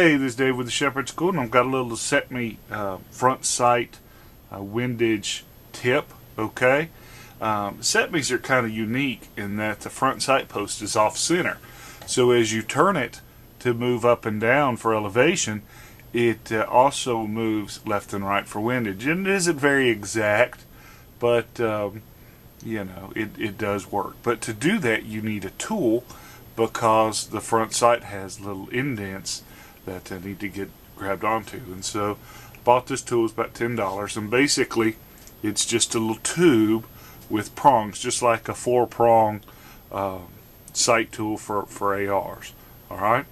Hey, this is Dave with the Shepherd School, and I've got a little Cetme front sight windage tip. Okay, Cetmes are kind of unique in that the front sight post is off center, so as you turn it to move up and down for elevation, it also moves left and right for windage. And it isn't very exact, but you know, it does work. But to do that, you need a tool, because the front sight has little indents that need to get grabbed onto. And so bought this tool. It's about $10, and basically it's just a little tube with prongs, just like a 4-prong sight tool for ARs. Alright,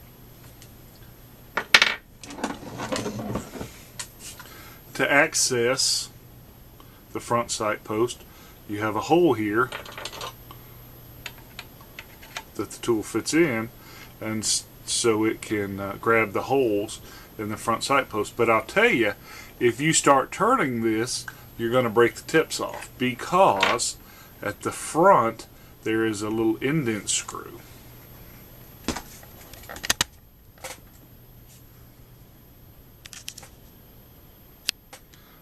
to access the front sight post, you have a hole here that the tool fits in, and so it can grab the holes in the front sight post. But I'll tell you, if you start turning this, you're going to break the tips off, because at the front there is a little indent screw.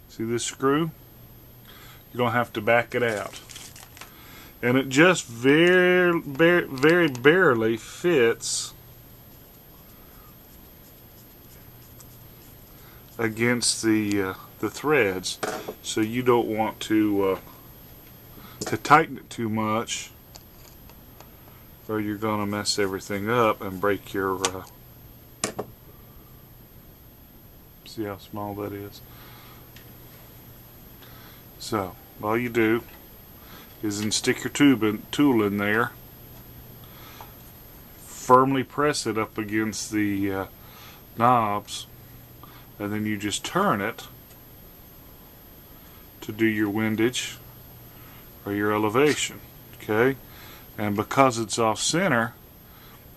See this screw? You're going to have to back it out. And it just very barely fits against the threads, so you don't want to tighten it too much, or you're going to mess everything up and break your see how small that is. So all you do is then stick your tool in there, firmly press it up against the knobs, and then you just turn it to do your windage or your elevation. Okay, and because it's off center,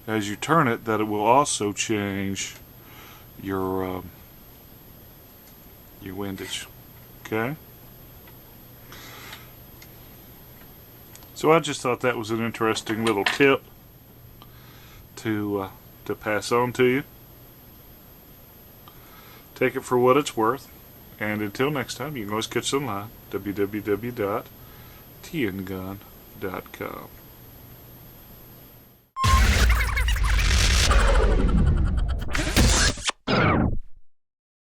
as you turn it, that it will also change your windage. Okay, so I just thought that was an interesting little tip to pass on to you. Take it for what it's worth, and until next time, you can always catch us online, www.tngun.com.